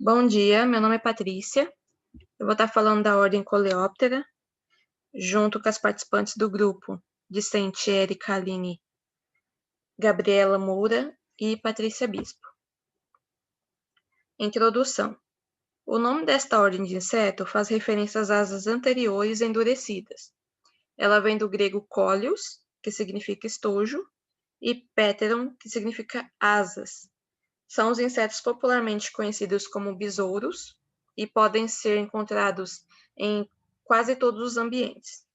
Bom dia, meu nome é Patrícia. Eu vou estar falando da Ordem Coleóptera, junto com as participantes do grupo discente Érica Aline, Gabriela Moura e Patrícia Bispo. Introdução. O nome desta ordem de inseto faz referência às asas anteriores endurecidas. Ela vem do grego colios, que significa estojo, e pteron, que significa asas. São os insetos popularmente conhecidos como besouros e podem ser encontrados em quase todos os ambientes.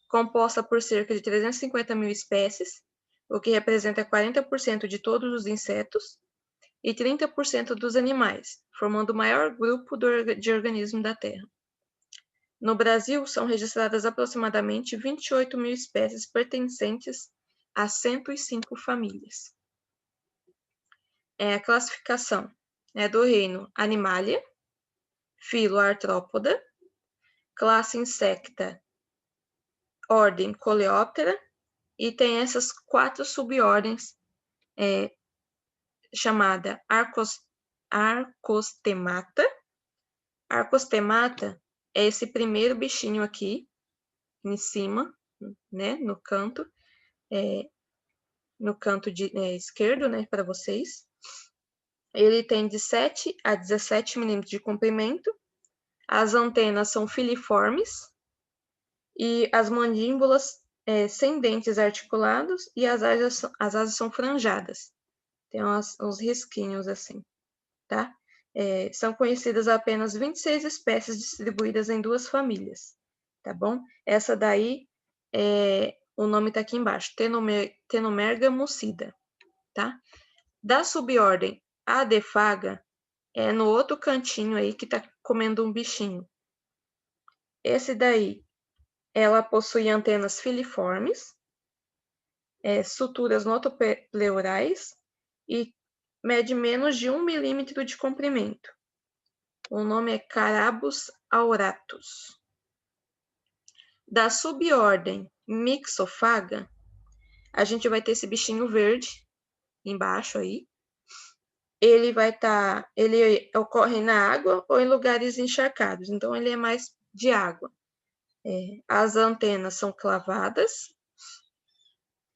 Composta por cerca de 350 mil espécies, o que representa 40% de todos os insetos e 30% dos animais, formando o maior grupo de organismos da Terra. No Brasil, são registradas aproximadamente 28 mil espécies pertencentes a 105 famílias. A classificação é do reino Animalia, filo Artrópoda, classe Insecta, ordem Coleóptera, e tem essas 4 subordens, chamada Arcostemata. Arcostemata é esse primeiro bichinho aqui, em cima, né, no canto esquerdo, né, para vocês. Ele tem de 7 a 17 milímetros de comprimento. As antenas são filiformes e as mandíbulas sem dentes articulados e as asas são franjadas. Tem uns risquinhos assim, tá? São conhecidas apenas 26 espécies distribuídas em 2 famílias, tá bom? Essa daí, o nome tá aqui embaixo, Tenomerga mucida, tá? Da subordem Adefaga, é no outro cantinho aí que tá comendo um bichinho. Esse daí, ela possui antenas filiformes, suturas notopleurais e mede menos de 1 milímetro de comprimento. O nome é Carabus auratus. Da subordem Mixofaga, a gente vai ter esse bichinho verde embaixo aí. Ele ocorre na água ou em lugares encharcados, então ele é mais de água. As antenas são clavadas.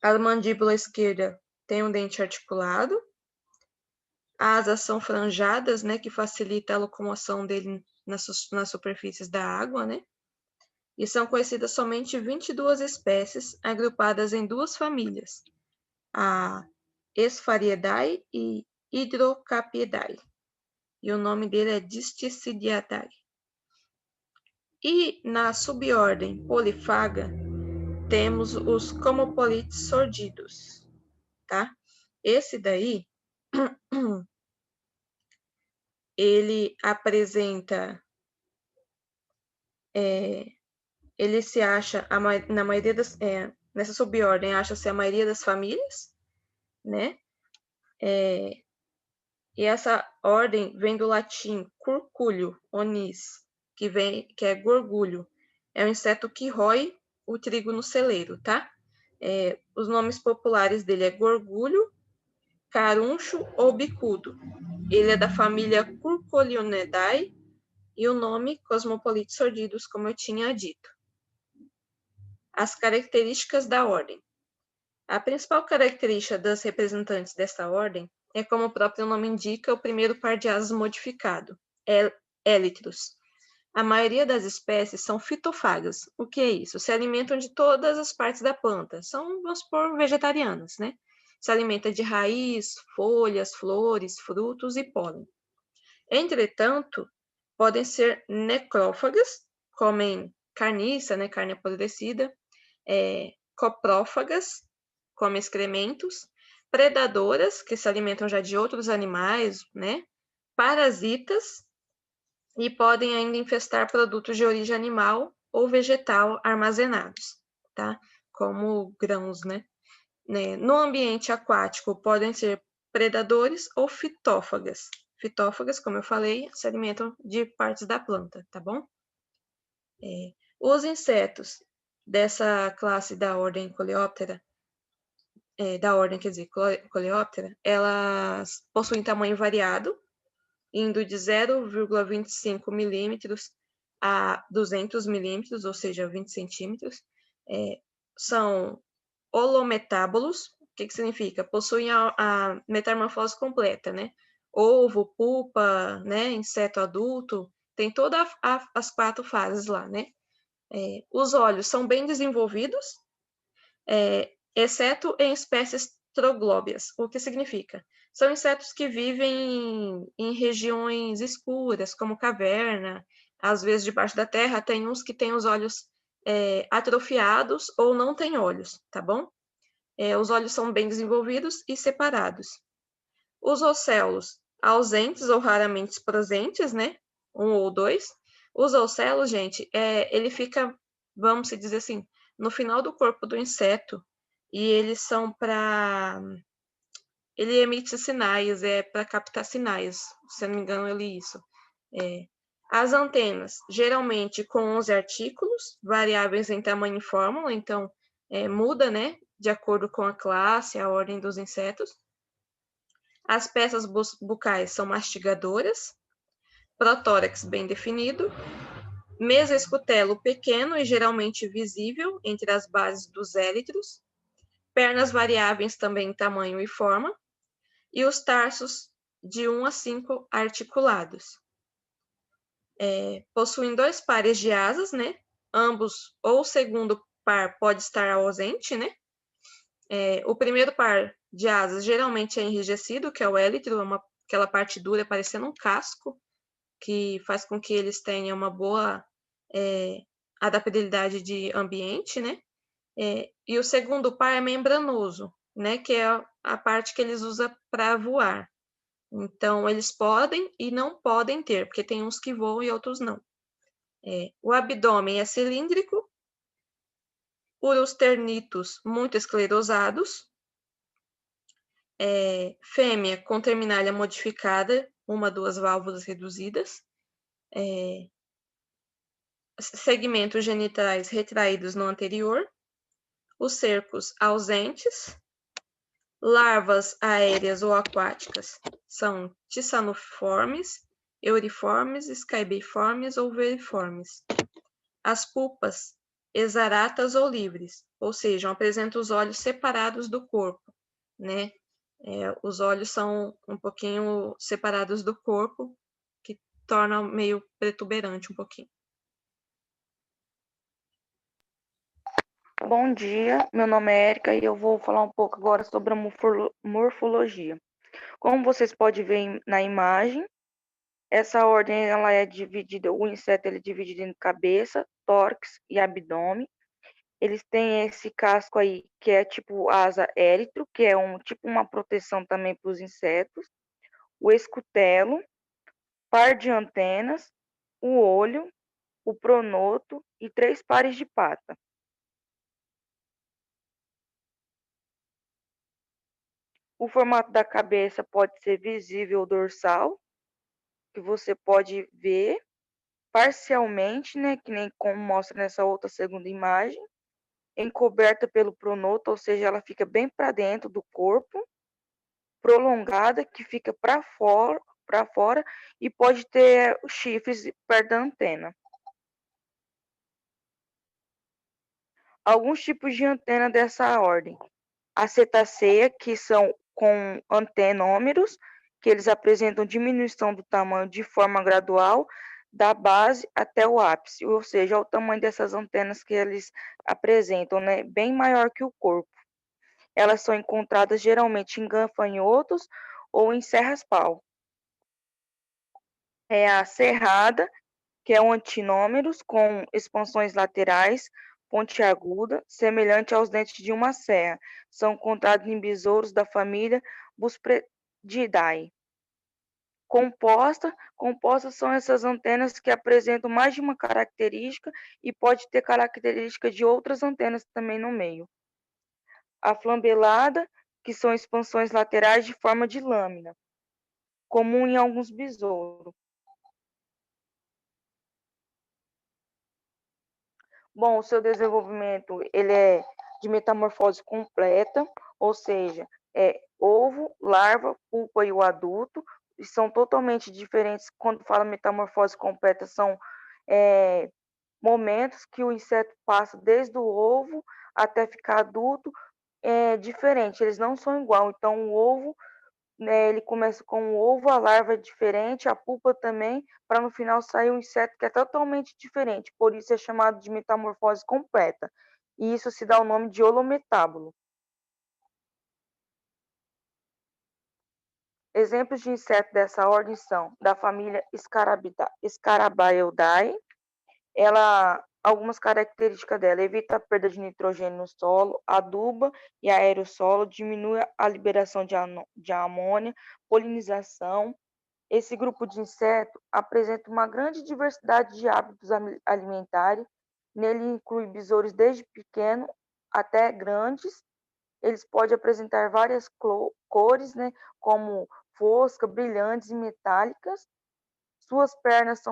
A mandíbula esquerda tem um dente articulado. As asas são franjadas, né, que facilita a locomoção dele nas superfícies da água, né? E são conhecidas somente 22 espécies, agrupadas em 2 famílias, a Esfariedae e Hydrocapiedae. E o nome dele é Disticididae. E na subordem Polifaga, temos os Comopolites sordidos, tá? Esse daí, ele apresenta, ele se acha, na maioria das, nessa subordem, acha-se a maioria das famílias, né? E essa ordem vem do latim curculio onis, que é gorgulho. É um inseto que rói o trigo no celeiro, tá? Os nomes populares dele é gorgulho, caruncho ou bicudo. Ele é da família Curculionidae e o nome Cosmopolites sordidos, como eu tinha dito. As características da ordem. A principal característica das representantes desta ordem é, como o próprio nome indica, o primeiro par de asas modificado, élitros. A maioria das espécies são fitofagas. O que é isso? Se alimentam de todas as partes da planta. São, vamos supor, vegetarianas, né? Se alimenta de raiz, folhas, flores, frutos e pólen. Entretanto, podem ser necrófagas, comem carniça, né, carne apodrecida, coprófagas, comem excrementos, predadoras, que se alimentam já de outros animais, né, parasitas, e podem ainda infestar produtos de origem animal ou vegetal armazenados, tá? Como grãos, né? No ambiente aquático, podem ser predadores ou fitófagas. Fitófagas, como eu falei, se alimentam de partes da planta, tá bom? Os insetos dessa classe da ordem Coleóptera, Coleóptera, elas possuem tamanho variado, indo de 0,25 milímetros a 200 milímetros, ou seja, 20 centímetros. São holometábolos. O que significa? Possuem a metamorfose completa, né? Ovo, pupa, né? Inseto adulto, tem todas as 4 fases lá, né? Os olhos são bem desenvolvidos, exceto em espécies troglóbias. O que significa? São insetos que vivem em regiões escuras, como caverna, às vezes debaixo da terra. Tem uns que têm os olhos atrofiados ou não têm olhos, tá bom? Os olhos são bem desenvolvidos e separados. Os ocelos ausentes ou raramente presentes, né? 1 ou 2. Os ocelos, gente, ele fica, vamos dizer assim, no final do corpo do inseto, e eles são para... Ele emite sinais, para captar sinais, se eu não me engano, eu li isso. As antenas, geralmente com 11 artículos, variáveis em tamanho e fórmula, então muda, né, de acordo com a classe, a ordem dos insetos. As peças bucais são mastigadoras, protórax bem definido, mesoescutelo pequeno e geralmente visível entre as bases dos élitros, pernas variáveis também em tamanho e forma, e os tarsos de 1 a 5 articulados. Possuem 2 pares de asas, né? Ambos, ou o segundo par pode estar ausente, né? O primeiro par de asas geralmente é enrijecido, que é o élitro, aquela parte dura parecendo um casco, que faz com que eles tenham uma boa adaptabilidade de ambiente, né? E o segundo par é membranoso, né? Que é a parte que eles usam para voar. Então, eles podem e não podem ter, porque tem uns que voam e outros não. O abdômen é cilíndrico, os ternitos muito esclerosados, fêmea com terminalha modificada, 1 a 2 válvulas reduzidas, segmentos genitais retraídos no anterior, os cercos ausentes, larvas aéreas ou aquáticas são tissanoformes, euriformes, scabiformes ou veriformes. As pupas exaratas ou livres, ou seja, apresentam os olhos separados do corpo, né? Os olhos são um pouquinho separados do corpo, que torna meio protuberante um pouquinho. Bom dia, meu nome é Érica e eu vou falar um pouco agora sobre a morfologia. Como vocês podem ver na imagem, essa ordem ela é dividida, o inseto ele é dividido em cabeça, tórax e abdômen. Eles têm esse casco aí que é tipo asa élitro, que é tipo uma proteção também para os insetos, o escutelo, par de antenas, o olho, o pronoto e 3 pares de pata. O formato da cabeça pode ser visível ou dorsal, que você pode ver parcialmente, né, que nem como mostra nessa outra segunda imagem, encoberta pelo pronoto, ou seja, ela fica bem para dentro do corpo, prolongada, que fica para fora e pode ter os chifres perto da antena. Alguns tipos de antena dessa ordem. A cetacea, que são com antenômeros, que eles apresentam diminuição do tamanho de forma gradual, da base até o ápice, ou seja, o tamanho dessas antenas que eles apresentam, né, bem maior que o corpo. Elas são encontradas geralmente em gafanhotos ou em serras-pau. A cerrada, que é um antinômeros com expansões laterais, pontiaguda, semelhante aos dentes de uma serra. São encontrados em besouros da família Buspretidae. Compostas são essas antenas que apresentam mais de uma característica e pode ter característica de outras antenas também no meio. A flambelada, que são expansões laterais de forma de lâmina, comum em alguns besouros. Bom, o seu desenvolvimento ele é de metamorfose completa, ou seja, ovo, larva, pupa e o adulto, são totalmente diferentes. Quando fala metamorfose completa, são momentos que o inseto passa desde o ovo até ficar adulto, é diferente, eles não são igual. Então, o ovo, né, ele começa com o ovo, a larva é diferente, a pupa também, para no final sair um inseto que é totalmente diferente. Por isso é chamado de metamorfose completa. E isso se dá o nome de holometábulo. Exemplos de insetos dessa ordem são da família Scarabaeidae. Algumas características dela: evita a perda de nitrogênio no solo, aduba e aera o solo, diminui a liberação de amônia, polinização. Esse grupo de insetos apresenta uma grande diversidade de hábitos alimentares. Nele inclui besouros desde pequenos até grandes. Eles podem apresentar várias cores, né, como fosca, brilhantes e metálicas. Suas pernas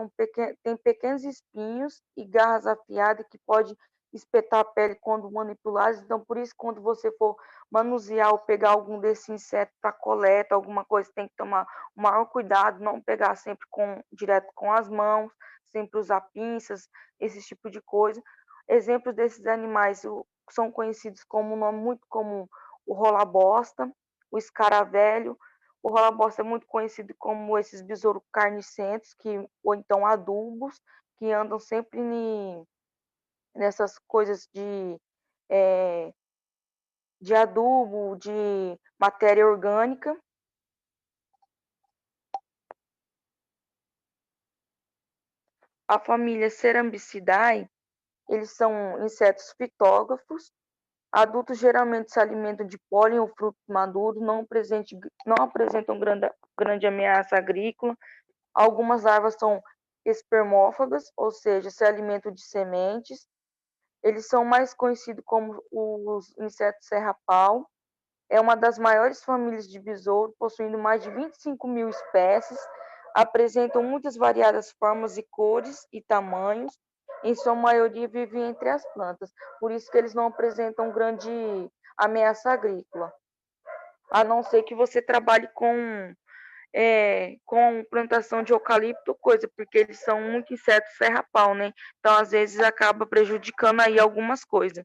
têm pequenos espinhos e garras afiadas que podem espetar a pele quando manipuladas. Então, por isso, quando você for manusear ou pegar algum desses insetos para coleta, alguma coisa, tem que tomar o maior cuidado, não pegar sempre direto com as mãos, sempre usar pinças, esse tipo de coisa. Exemplos desses animais são conhecidos como um nome muito comum: o rola-bosta, o escaravelho. O rola-bosta é muito conhecido como esses besouros carnicentos, ou então adubos, que andam sempre nessas coisas de adubo, de matéria orgânica. A família Cerambicidae, eles são insetos fitógrafos. Adultos geralmente se alimentam de pólen ou frutos maduros, não apresentam grande ameaça agrícola. Algumas larvas são espermófagas, ou seja, se alimentam de sementes. Eles são mais conhecidos como os insetos serra-pau. É uma das maiores famílias de besouro, possuindo mais de 25 mil espécies. Apresentam muitas variadas formas e cores e tamanhos. Em sua maioria vivem entre as plantas, por isso que eles não apresentam grande ameaça agrícola. A não ser que você trabalhe com plantação de eucalipto, coisa, porque eles são muito insetos serra-pau, né? Então, às vezes, acaba prejudicando aí algumas coisas.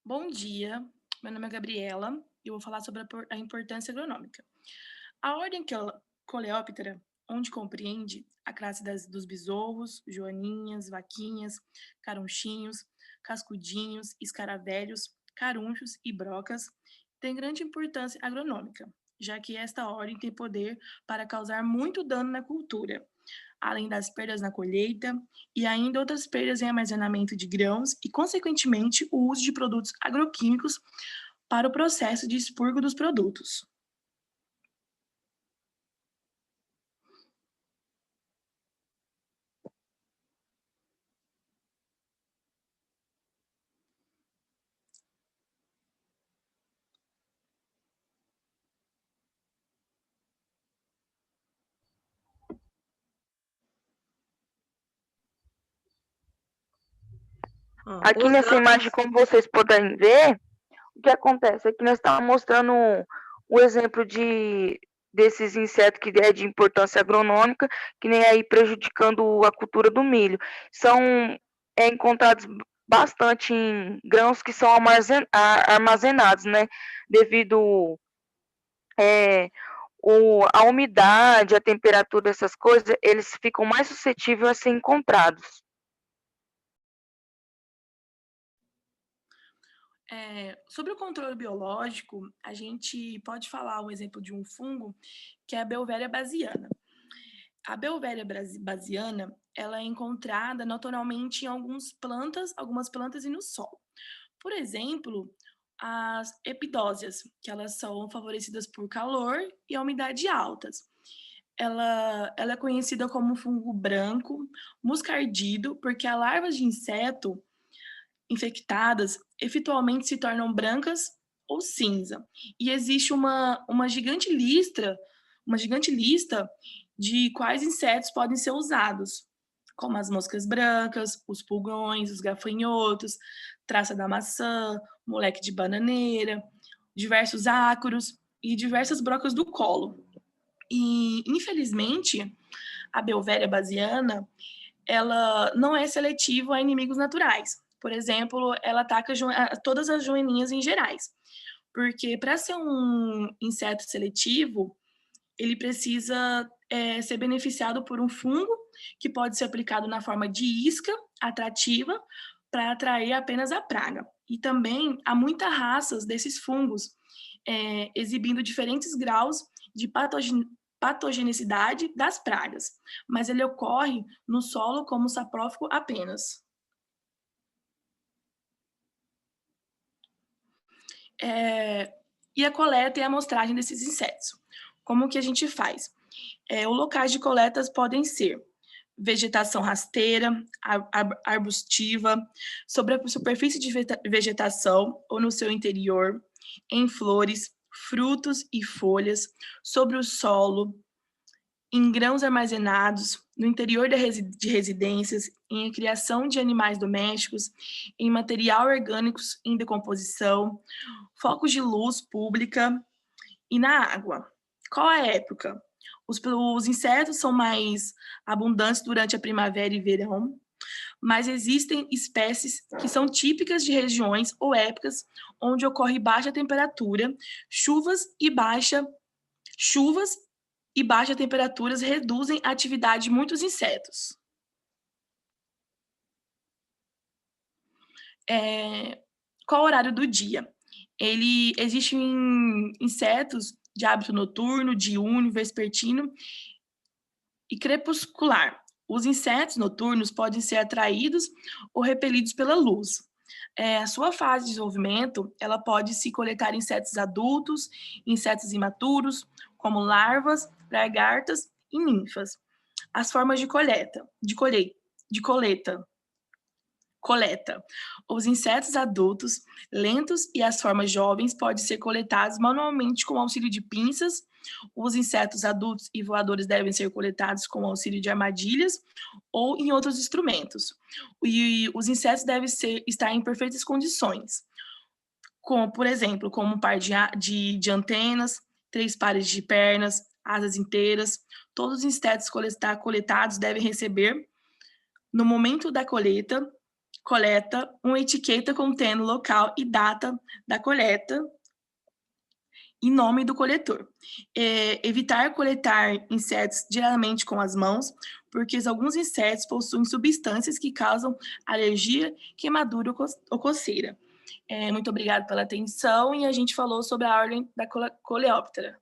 Bom dia, meu nome é Gabriela e eu vou falar sobre a importância agronômica. A ordem Coleóptera, onde compreende a classe dos besouros, joaninhas, vaquinhas, carunchinhos, cascudinhos, escaravelhos, carunchos e brocas, tem grande importância agronômica, já que esta ordem tem poder para causar muito dano na cultura, além das perdas na colheita e ainda outras perdas em armazenamento de grãos e, consequentemente, o uso de produtos agroquímicos para o processo de expurgo dos produtos. Aqui nessa imagem, como vocês podem ver, o que acontece? Aqui nós estamos mostrando o exemplo desses insetos que é de importância agronômica, que nem aí prejudicando a cultura do milho. São encontrados bastante em grãos que são armazenados, né? Devido a umidade, a temperatura, essas coisas, eles ficam mais suscetíveis a ser encontrados. Sobre o controle biológico, a gente pode falar um exemplo de um fungo que é a Beauveria bassiana. A Beauveria bassiana, ela é encontrada naturalmente em algumas plantas e no solo. Por exemplo, as epidósias, que elas são favorecidas por calor e a umidade altas. Ela é conhecida como fungo branco, muscardido, porque as larvas de inseto infectadas efetualmente se tornam brancas ou cinza. E existe uma gigante lista de quais insetos podem ser usados, como as moscas brancas, os pulgões, os gafanhotos, traça da maçã, moleque de bananeira, diversos ácaros e diversas brocas do colo. E, infelizmente, a Beauveria baziana, ela não é seletiva a inimigos naturais. Por exemplo, ela ataca todas as joaninhas em gerais. Porque para ser um inseto seletivo, ele precisa ser beneficiado por um fungo que pode ser aplicado na forma de isca atrativa para atrair apenas a praga. E também há muitas raças desses fungos, exibindo diferentes graus de patogenicidade das pragas, mas ele ocorre no solo como saprófago apenas. E a coleta e a amostragem desses insetos. Como que a gente faz? Os locais de coletas podem ser vegetação rasteira, arbustiva, sobre a superfície de vegetação ou no seu interior, em flores, frutos e folhas, sobre o solo, em grãos armazenados, no interior de residências, em criação de animais domésticos, em material orgânicos em decomposição, focos de luz pública e na água. Qual a época? Os insetos são mais abundantes durante a primavera e verão, mas existem espécies que são típicas de regiões ou épocas onde ocorre baixa temperatura, chuvas e baixa temperaturas reduzem a atividade de muitos insetos. Qual o horário do dia? Existem insetos de hábito noturno, diurno, vespertino e crepuscular. Os insetos noturnos podem ser atraídos ou repelidos pela luz. A sua fase de desenvolvimento, ela pode se coletar insetos adultos, insetos imaturos, como larvas, lagartas e ninfas. As formas de coleta. Os insetos adultos, lentos e as formas jovens podem ser coletados manualmente com auxílio de pinças. Os insetos adultos e voadores devem ser coletados com auxílio de armadilhas ou em outros instrumentos. E os insetos devem estar em perfeitas condições, como, por exemplo, como um par de antenas, 3 pares de pernas, asas inteiras. Todos os insetos coletados devem receber, no momento da coleta, uma etiqueta contendo local e data da coleta e nome do coletor. Evitar coletar insetos diretamente com as mãos, porque alguns insetos possuem substâncias que causam alergia, queimadura ou coceira. Muito obrigada pela atenção, e a gente falou sobre a ordem da Coleóptera.